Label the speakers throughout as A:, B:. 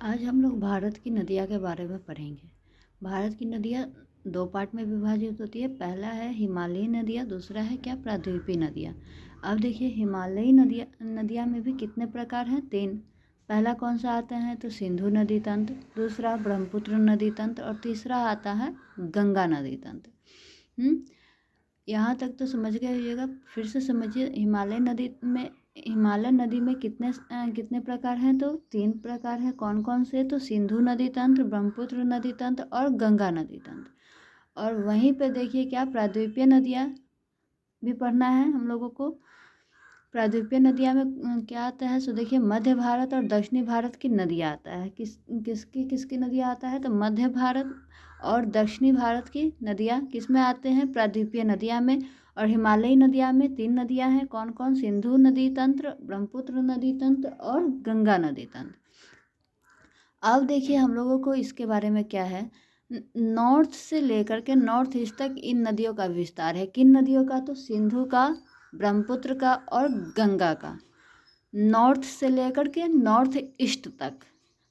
A: आज हम लोग भारत की नदियाँ के बारे में पढ़ेंगे। भारत की नदियाँ दो पार्ट में विभाजित होती है। पहला है हिमालयी नदियाँ, दूसरा है क्या प्रायद्वीपीय नदियाँ। अब देखिए हिमालयी नदियाँ में भी कितने प्रकार हैं? 3। पहला कौन सा आता है तो सिंधु नदी तंत्र, दूसरा ब्रह्मपुत्र नदी तंत्र और तीसरा आता है गंगा नदी तंत्र। यहाँ तक तो समझ गए होइएगा। फिर से समझिए, हिमालय नदी में कितने प्रकार हैं? तो 3 प्रकार हैं। कौन कौन से? तो सिंधु नदी तंत्र, ब्रह्मपुत्र नदी तंत्र और गंगा नदी तंत्र। और वहीं पे देखिए क्या प्रायद्वीपीय नदियाँ भी पढ़ना है हम लोगों को। प्रायद्वीपीय नदियाँ में क्या आता है? सो देखिए मध्य भारत और दक्षिणी भारत की नदियाँ आता है। किसकी नदियाँ आता है? तो मध्य भारत और दक्षिणी भारत की नदियाँ किस में आते हैं? प्रायद्वीपीय नदियाँ में। और हिमालयी नदियाँ में 3 नदियाँ हैं। कौन कौन? सिंधु नदी तंत्र, ब्रह्मपुत्र नदी तंत्र और गंगा नदी तंत्र। अब देखिए हम लोगों को इसके बारे में क्या है, नॉर्थ से लेकर के नॉर्थ ईस्ट तक इन नदियों का विस्तार है। किन नदियों का? तो सिंधु का, ब्रह्मपुत्र का और गंगा का। नॉर्थ से लेकर के नॉर्थ ईस्ट तक,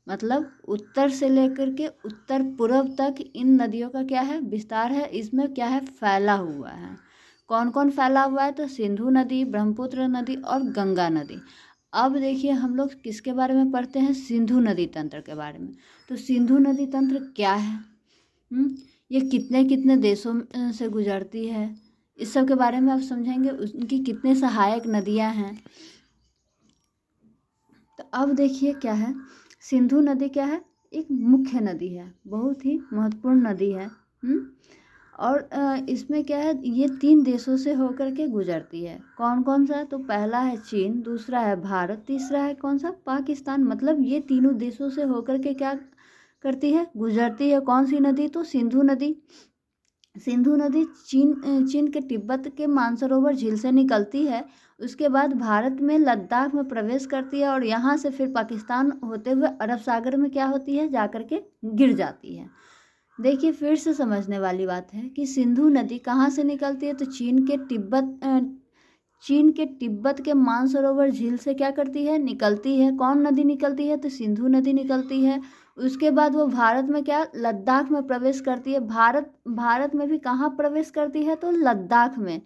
A: मतलब उत्तर से लेकर के उत्तर पूर्व तक इन नदियों का क्या है? विस्तार है। इसमें क्या है? फैला हुआ है। कौन कौन फैला हुआ है? तो सिंधु नदी, ब्रह्मपुत्र नदी और गंगा नदी। अब देखिए हम लोग किसके बारे में पढ़ते हैं? सिंधु नदी तंत्र के बारे में। तो सिंधु नदी तंत्र क्या है? ये कितने कितने देशों से गुजरती है, इस सब के बारे में आप समझेंगे। उनकी कितने सहायक नदियां हैं। तो अब देखिए क्या है, सिंधु नदी क्या है? एक मुख्य नदी है, बहुत ही महत्वपूर्ण नदी है। और इसमें क्या है, ये 3 देशों से होकर के गुजरती है। कौन कौन सा? तो पहला है चीन, दूसरा है भारत, तीसरा है कौन सा? पाकिस्तान। मतलब ये तीनों देशों से होकर के क्या करती है? गुजरती है। कौन सी नदी? तो सिंधु नदी। सिंधु नदी चीन के तिब्बत के मानसरोवर झील से निकलती है। उसके बाद भारत में लद्दाख में प्रवेश करती है और यहाँ से फिर पाकिस्तान होते हुए अरब सागर में क्या होती है? जाकर के गिर जाती है। देखिए फिर से समझने वाली बात है कि सिंधु नदी कहाँ से निकलती है? तो चीन के तिब्बत के मानसरोवर झील से क्या करती है? निकलती है। कौन नदी निकलती है? तो सिंधु नदी निकलती है। उसके बाद वो भारत में क्या? लद्दाख में प्रवेश करती है। भारत में भी कहाँ प्रवेश करती है? तो लद्दाख में।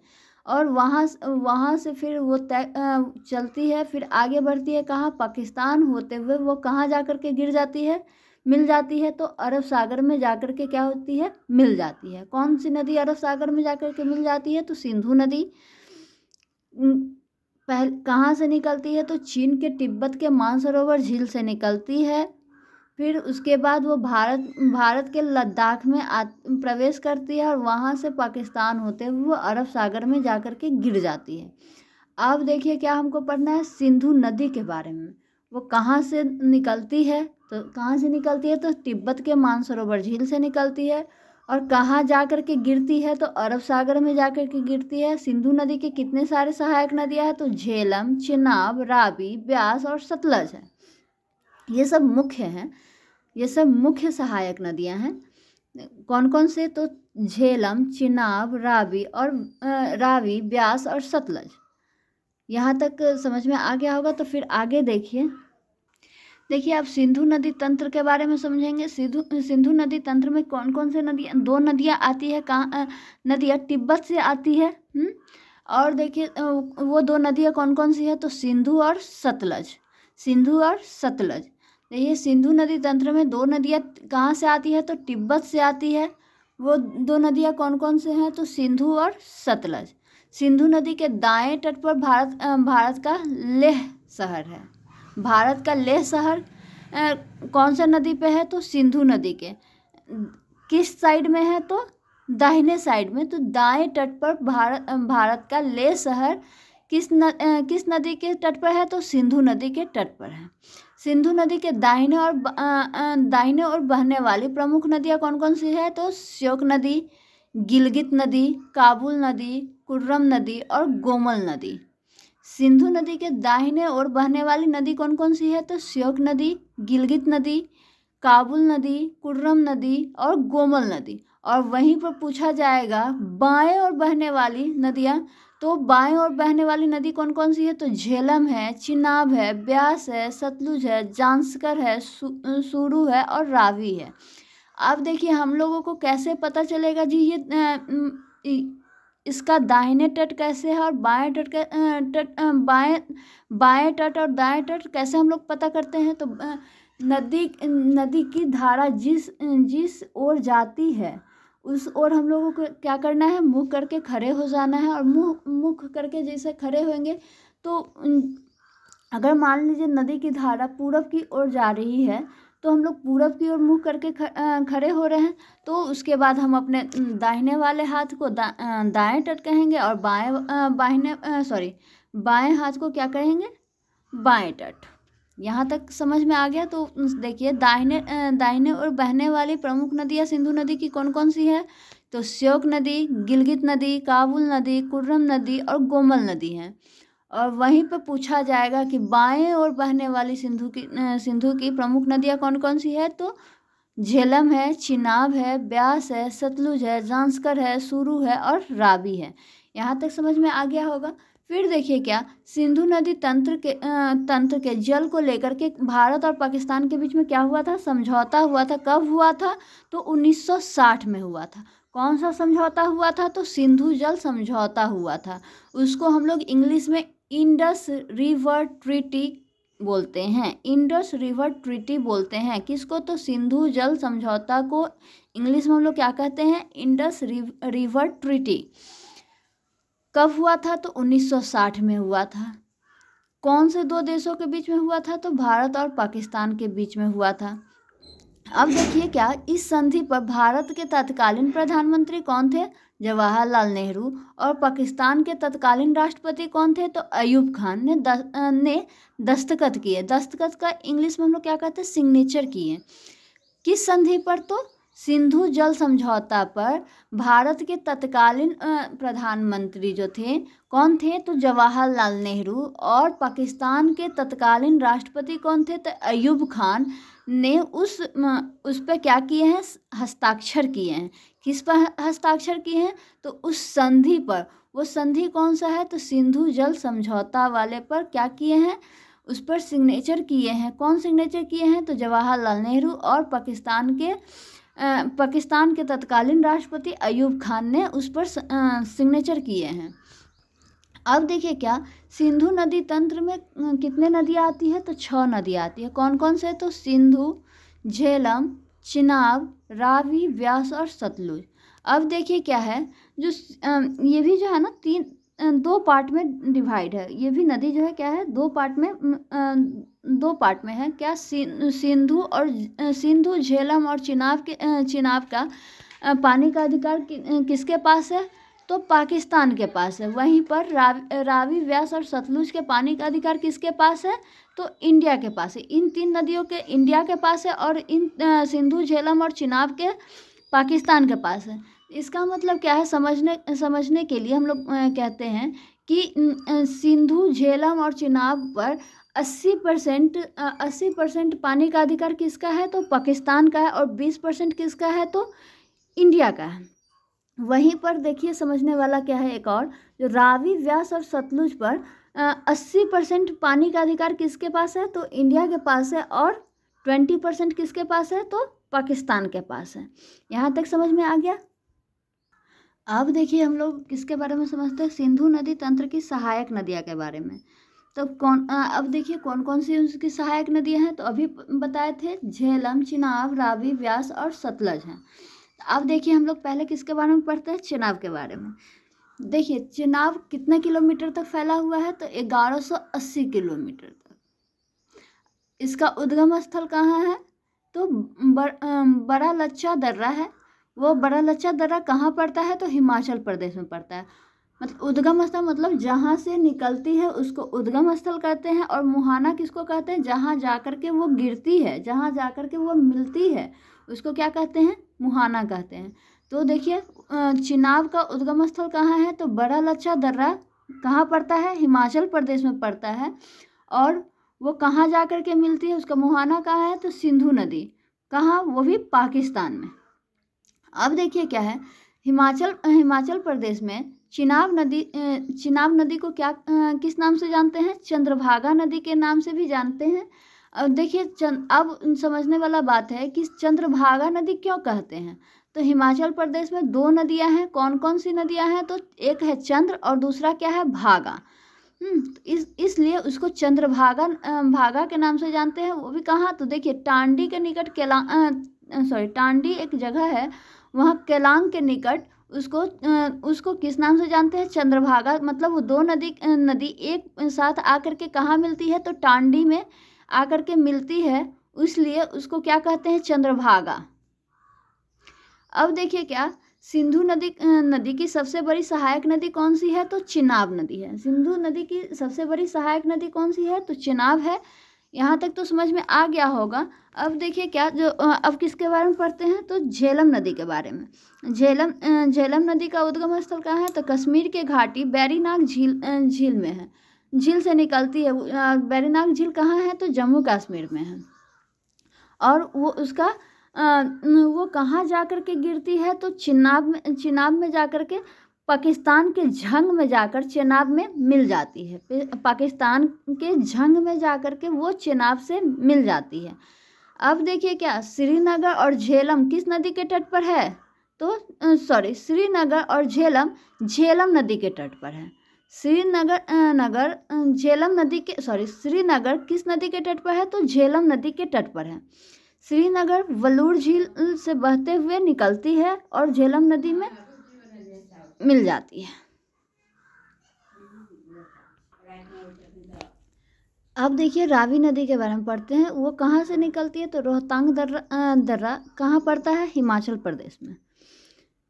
A: और वहाँ से फिर वो चलती है, फिर आगे बढ़ती है कहाँ? पाकिस्तान होते हुए वो कहाँ जाकर के गिर जाती है? मिल जाती है। तो अरब सागर में जाकर के क्या होती है? मिल जाती है। कौन सी नदी अरब सागर में जाकर के मिल जाती है? तो सिंधु नदी। कहाँ से निकलती है? तो चीन के तिब्बत के मानसरोवर झील से निकलती है। फिर उसके बाद वो भारत के लद्दाख में प्रवेश करती है और वहाँ से पाकिस्तान होते हुए वो अरब सागर में जाकर के गिर जाती है। अब देखिए क्या हमको पढ़ना है? सिंधु नदी के बारे में। वो कहाँ से निकलती है? तो कहाँ से निकलती है? तो तिब्बत के मानसरोवर झील से निकलती है। और कहाँ जाकर के गिरती है? तो अरब सागर में जाकर के गिरती है। सिंधु नदी के कितने सारे सहायक नदियाँ हैं? तो झेलम, चिनाब, रावी, ब्यास और सतलज है। ये सब मुख्य हैं, ये सब मुख्य सहायक नदियाँ हैं। कौन कौन से? तो झेलम, चिनाब, रावी, ब्यास और सतलज। यहाँ तक समझ में आ गया होगा। तो फिर आगे देखिए आप सिंधु नदी तंत्र के बारे में समझेंगे। सिंधु नदी तंत्र में कौन कौन से नदियाँ? 2 नदियाँ आती है। कहाँ नदियाँ? तिब्बत से आती है। और देखिए वो 2 नदियाँ कौन कौन सी है? तो सिंधु और सतलज। सिंधु और सतलज। देखिए सिंधु नदी तंत्र में 2 नदियाँ कहाँ से आती है? तो तिब्बत से आती है। वो 2 नदियाँ कौन कौन से हैं? तो सिंधु और सतलज। सिंधु नदी के दाएं तट पर भारत का लेह शहर है। भारत का लेह शहर कौन सा नदी पे है? तो सिंधु नदी के किस साइड में है? तो दाहिने साइड में। तो दाएं तट पर भारत का लेह शहर किस नदी के तट पर है? तो सिंधु नदी के तट पर है। सिंधु नदी के दाहिने और बहने वाली प्रमुख नदियाँ कौन कौन सी है? तो श्योक नदी, गिलगित नदी, काबुल नदी, कुर्रम नदी और गोमल नदी। सिंधु नदी के दाहिने ओर बहने वाली नदी कौन कौन सी है? तो श्योक नदी, गिलगित नदी, काबुल नदी, कुर्रम नदी और गोमल नदी। और वहीं पर पूछा जाएगा बाएं ओर बहने वाली नदियाँ, तो बाएं ओर बहने वाली नदी कौन कौन सी है? तो झेलम है, चिनाब है, ब्यास है, सतलुज है, जांस्कर है, सुरू है और रावी है। अब देखिए हम लोगों को कैसे पता चलेगा जी ये इसका दाहिने तट कैसे है और बाएं तट बाएं तट और दाएं तट कैसे हम लोग पता करते हैं? तो नदी की धारा जिस ओर जाती है उस ओर हम लोगों को क्या करना है? मुँह करके खड़े हो जाना है। और मुँह करके जैसे खड़े होंगे तो अगर मान लीजिए नदी की धारा पूरब की ओर जा रही है तो हम लोग पूरब की ओर मुँह करके खड़े हो रहे हैं, तो उसके बाद हम अपने दाहिने वाले हाथ को दाएं तट कहेंगे और बाएं हाथ को क्या कहेंगे? बाएं तट। यहाँ तक समझ में आ गया? तो देखिए दाहिने ओर बहने वाली प्रमुख नदियाँ सिंधु नदी की कौन कौन सी है? तो श्योक नदी, गिलगित नदी, काबुल नदी, कुर्रम नदी और गोमल नदी है। और वहीं पर पूछा जाएगा कि बाएं ओर बहने वाली सिंधु की प्रमुख नदियाँ कौन कौन सी है? तो झेलम है, चिनाब है, ब्यास है, सतलुज है, जांस्कर है, सुरू है और रावी है। यहाँ तक समझ में आ गया होगा। फिर देखिए क्या सिंधु नदी तंत्र के जल को लेकर के भारत और पाकिस्तान के बीच में क्या हुआ था? समझौता हुआ था। कब हुआ था? तो 1960 में हुआ था। कौन सा समझौता हुआ था? तो सिंधु जल समझौता हुआ था। उसको हम लोग इंग्लिश में इंडस रिवर ट्रीटी बोलते हैं। इंडस रिवर ट्रीटी बोलते हैं किसको? तो सिंधु जल समझौता को इंग्लिश में हम लोग क्या कहते हैं? Indus river treaty. कब हुआ था? तो 1960 में हुआ था। कौन से दो देशों के बीच में हुआ था? तो भारत और पाकिस्तान के बीच में हुआ था। अब देखिए क्या इस संधि पर भारत के तत्कालीन प्रधानमंत्री कौन थे? जवाहरलाल नेहरू। और पाकिस्तान के तत्कालीन राष्ट्रपति कौन थे? तो अयूब खान ने दस्तखत किए। दस्तखत का इंग्लिश में हम लोग क्या कहते हैं? सिग्नेचर किए। किस संधि पर? तो सिंधु जल समझौता पर भारत के तत्कालीन प्रधानमंत्री जो थे कौन थे? तो जवाहरलाल नेहरू। और पाकिस्तान के तत्कालीन राष्ट्रपति कौन थे? तो अयूब खान ने उस पर क्या किए हैं? हस्ताक्षर किए हैं। किस पर हस्ताक्षर किए हैं? तो उस संधि पर। वो संधि कौन सा है? तो सिंधु जल समझौता वाले पर क्या किए हैं? उस पर सिग्नेचर किए हैं। कौन सिग्नेचर किए हैं? तो जवाहरलाल नेहरू और पाकिस्तान के तत्कालीन राष्ट्रपति अयूब खान ने उस पर सिग्नेचर किए हैं। अब देखिए क्या सिंधु नदी तंत्र में कितने नदियाँ आती है? तो 6 नदियाँ आती है। कौन कौन से? तो सिंधु, झेलम, चिनाब, रावी, व्यास और सतलुज। अब देखिए क्या है जो ये भी जो है ना दो पार्ट में डिवाइड है। ये भी नदी जो है क्या है? दो पार्ट में है। क्या सिंधु, झेलम और चिनाब का पानी का अधिकार किसके पास है? तो पाकिस्तान के पास है। वहीं पर रावी, व्यास और सतलुज के पानी का अधिकार किसके पास है? तो इंडिया के पास है। इन 3 नदियों के इंडिया के पास है और इन सिंधु, झेलम और चिनाब के पाकिस्तान के पास है। इसका मतलब क्या है? समझने के लिए हम लोग कहते हैं कि सिंधु, झेलम और चिनाब पर 80% पानी का अधिकार किसका है? तो पाकिस्तान का है। और 20% किसका है? तो इंडिया का है। वहीं पर देखिए समझने वाला क्या है एक और, जो रावी, व्यास और सतलुज पर 80% पानी का अधिकार किसके पास है? तो इंडिया के पास है। और 20% किसके पास है? तो पाकिस्तान के पास है। यहाँ तक समझ में आ गया? अब देखिए हम लोग किसके बारे में समझते हैं? सिंधु नदी तंत्र की सहायक नदियाँ के बारे में। तो अब देखिए कौन कौन सी उसकी सहायक नदियाँ हैं? तो अभी बताए थे झेलम, चिनाब, रावी, व्यास और सतलज हैं। अब देखिए हम लोग पहले किसके बारे में पढ़ते हैं? चिनाब के बारे में। देखिए चिनाब कितने किलोमीटर तक फैला हुआ है? तो 1180 किलोमीटर तक। इसका उद्गम स्थल कहाँ है? तो बड़ा लच्छा दर्रा है। वो बड़ा लच्छा दर्रा कहाँ पड़ता है? तो हिमाचल प्रदेश में पड़ता है। मतलब उद्गम स्थल मतलब जहाँ से निकलती है उसको उद्गम स्थल कहते हैं। और मुहाना किसको कहते हैं? जहाँ जाकर के वो गिरती है, जहाँ जाकर के वो मिलती है उसको क्या कहते हैं? मुहाना कहते हैं। तो देखिए चिनाब का उद्गम स्थल कहाँ है? तो बड़ा लच्छा दर्रा कहाँ पड़ता है? हिमाचल प्रदेश में पड़ता है। और वो कहाँ जाकर के मिलती है? उसका मुहाना कहाँ है? तो सिंधु नदी। कहाँ? वो भी पाकिस्तान में। अब देखिए क्या है हिमाचल प्रदेश में चिनाब नदी को क्या किस नाम से जानते हैं? चंद्रभागा नदी के नाम से भी जानते हैं। अब देखिए अब समझने वाला बात है कि चंद्रभागा नदी क्यों कहते हैं। तो हिमाचल प्रदेश में 2 नदियां हैं। कौन कौन सी नदियां हैं? तो एक है चंद्र और दूसरा क्या है? भागा। इसलिए उसको चंद्रभागा भागा के नाम से जानते हैं। वो भी कहाँ? तो देखिए टांडी के निकट टांडी एक जगह है, वहाँ केलांग के निकट उसको किस नाम से जानते हैं? चंद्रभागा। मतलब वो 2 नदी एक साथ आकर के कहाँ मिलती है? तो टांडी में आकर के मिलती है, इसलिए उसको क्या कहते हैं? चंद्रभागा। अब देखिए क्या सिंधु नदी की सबसे बड़ी सहायक नदी कौन सी है? तो चिनाब नदी है। सिंधु नदी की सबसे बड़ी सहायक नदी कौन सी है? तो चिनाब है। यहाँ तक तो समझ में आ गया होगा। अब देखिए क्या अब किसके बारे में पढ़ते हैं? तो झेलम नदी के बारे में। झेलम नदी का उद्गम स्थल कहाँ है? तो कश्मीर के घाटी बैरीनाग झील में है। झील से निकलती है। बैरीनाग झील कहाँ है? तो जम्मू कश्मीर में है। और वो कहाँ जा कर के गिरती है? तो चिनाब में जा कर के पाकिस्तान के झंग में जाकर चिनाब में मिल जाती है। पाकिस्तान के झंग में जा कर के वो चिनाब से मिल जाती है। अब देखिए क्या श्रीनगर और झेलम किस नदी के तट पर है? तो श्रीनगर और झेलम नदी के तट पर है। श्रीनगर किस नदी के तट पर है? तो झेलम नदी के तट पर है। श्रीनगर वलूर झील से बहते हुए निकलती है और झेलम नदी में मिल जाती है। अब देखिए रावी नदी के बारे में पढ़ते हैं। वो कहाँ से निकलती है? तो रोहतांग दर्रा कहाँ पड़ता है? हिमाचल प्रदेश में।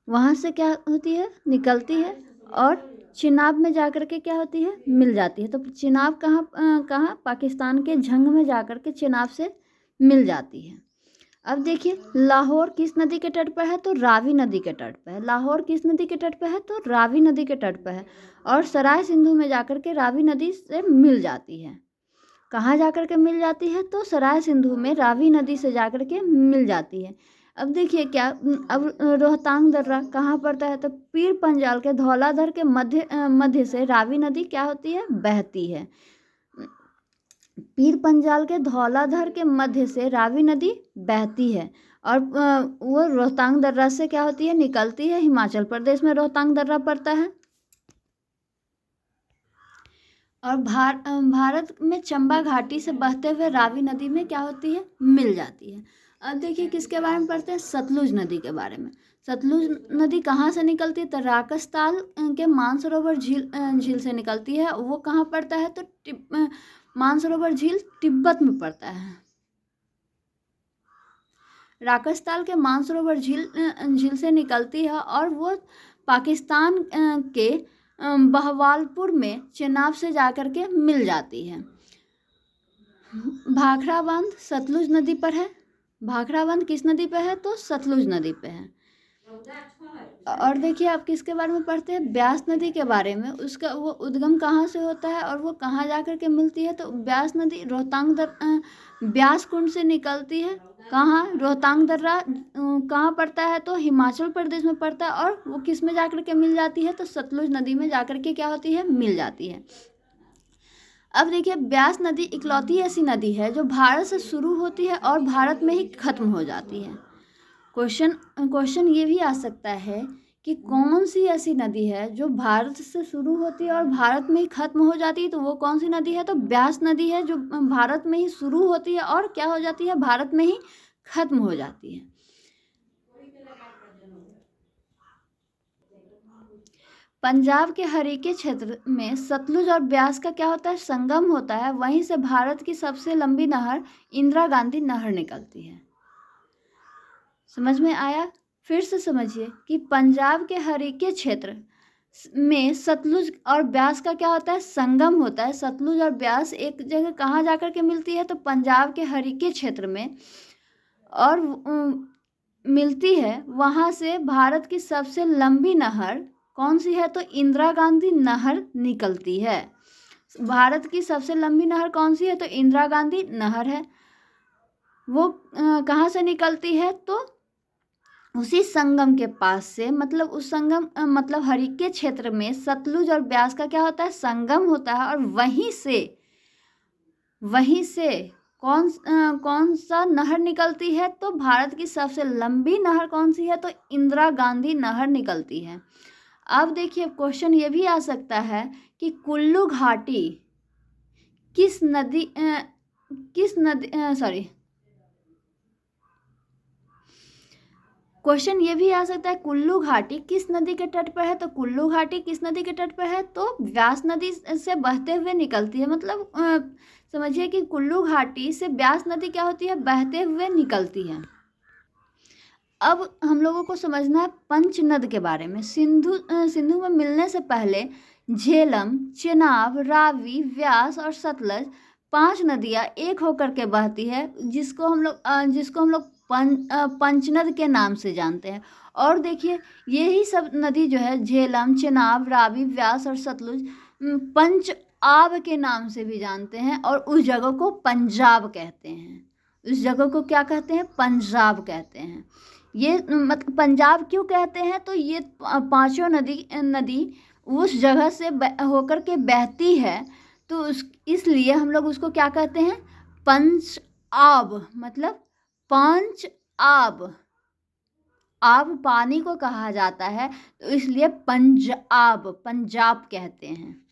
A: वहाँ से क्या होती है? निकलती है और चिनाब में जाकर के क्या होती है? मिल जाती है। तो चिनाब कहाँ? पाकिस्तान के झंग में जाकर के चिनाब से मिल जाती है। अब देखिए लाहौर किस नदी के तट पर है? तो रावी नदी के तट पर है। लाहौर किस नदी के तट पर है? तो रावी नदी के तट पर है और सराय सिंधु में जाकर के रावी नदी से मिल जाती है। कहाँ जाकर के मिल जाती है? तो सराय सिंधु में रावी नदी से जाकर के मिल जाती है। अब देखिए क्या अब रोहतांग दर्रा कहाँ पड़ता है? तो पीर पंजाल के धौलाधर के मध्य से रावी नदी क्या होती है? बहती है। पीर पंजाल के धौलाधर के मध्य से रावी नदी बहती है और वो रोहतांग दर्रा से क्या होती है? निकलती है। हिमाचल प्रदेश में रोहतांग दर्रा पड़ता है। और भारत में चंबा घाटी से बहते हुए रावी नदी में क्या होती है? मिल जाती है। अब देखिए किसके बारे में पढ़ते हैं? सतलुज नदी के बारे में। सतलुज नदी कहाँ से निकलती है? तो राकसताल के मानसरोवर झील से निकलती है। वो कहाँ पड़ता है? तो मानसरोवर झील तिब्बत में पड़ता है। राकसताल के मानसरोवर झील से निकलती है और वो पाकिस्तान के बहवालपुर में चेनाब से जाकर के मिल जाती है। भाखड़ा बांध सतलुज नदी पर है। भाखड़ा बांध किस नदी पे है? तो सतलुज नदी पे है। और देखिए आप किसके बारे में पढ़ते हैं? ब्यास नदी के बारे में। उसका वो उद्गम कहाँ से होता है और वो कहाँ जाकर के मिलती है? तो ब्यास नदी ब्यास कुंड से निकलती है। कहाँ? रोहतांग दर्रा कहाँ पड़ता है? तो हिमाचल प्रदेश में पड़ता है और वो किस में जाकर के मिल जाती है? तो सतलुज नदी में जाकर के क्या होती है? मिल जाती है। अब देखिए ब्यास नदी इकलौती ऐसी नदी है जो भारत से शुरू होती है और भारत में ही खत्म हो जाती है। क्वेश्चन ये भी आ सकता है कि कौन सी ऐसी नदी है जो भारत से शुरू होती है और भारत में ही खत्म हो जाती है? तो वो कौन सी नदी है? तो ब्यास नदी है जो भारत में ही शुरू होती है और क्या हो जाती है? भारत में ही खत्म हो जाती है। पंजाब के हरीके क्षेत्र में सतलुज और ब्यास का क्या होता है? संगम होता है। वहीं से भारत की सबसे लंबी नहर इंदिरा गांधी नहर निकलती है। समझ में आया? फिर से समझिए कि पंजाब के हरीके क्षेत्र में सतलुज और ब्यास का क्या होता है? संगम होता है। सतलुज और ब्यास एक जगह कहाँ जाकर के मिलती है? तो पंजाब के हरीके क्षेत्र में और मिलती है। वहाँ से भारत की सबसे लंबी नहर कौन सी है? तो इंदिरा गांधी नहर निकलती है। भारत की सबसे लंबी नहर कौन सी है? तो इंदिरा गांधी नहर है। वो कहाँ से निकलती है? तो उसी संगम के पास से, मतलब उस संगम मतलब हरिके क्षेत्र में सतलुज और ब्यास का क्या होता है, संगम होता है। और वहीं से कौन सा नहर निकलती है, तो भारत की सबसे लंबी नहर कौन सी है, तो इंदिरा गांधी नहर निकलती है। अब देखिए क्वेश्चन ये भी आ सकता है कि कुल्लू घाटी किस नदी सॉरी, क्वेश्चन ये भी आ सकता है कुल्लू घाटी किस नदी के तट पर है, तो कुल्लू घाटी किस नदी के तट पर है, तो व्यास नदी से बहते हुए निकलती है। मतलब समझिए कि कुल्लू घाटी से ब्यास नदी क्या होती है, बहते हुए निकलती है। अब हम लोगों को समझना है पंचनद के बारे में। सिंधु में मिलने से पहले झेलम, चेनाब, रावी, व्यास और सतलज 5 नदियाँ एक होकर के बहती है, जिसको हम लोग पंचनद के नाम से जानते हैं। और देखिए यही सब नदी जो है, झेलम, चेनाब, रावी, व्यास और सतलुज, पंच आब के नाम से भी जानते हैं। और उस जगह को पंजाब कहते हैं। उस जगह को क्या कहते हैं, पंजाब कहते हैं। ये मतलब पंजाब क्यों कहते हैं, तो ये पांचों नदी उस जगह से होकर के बहती है, तो इसलिए हम लोग उसको क्या कहते हैं, पंच आब। मतलब पंच आब, आब पानी को कहा जाता है, तो इसलिए पंजाब कहते हैं।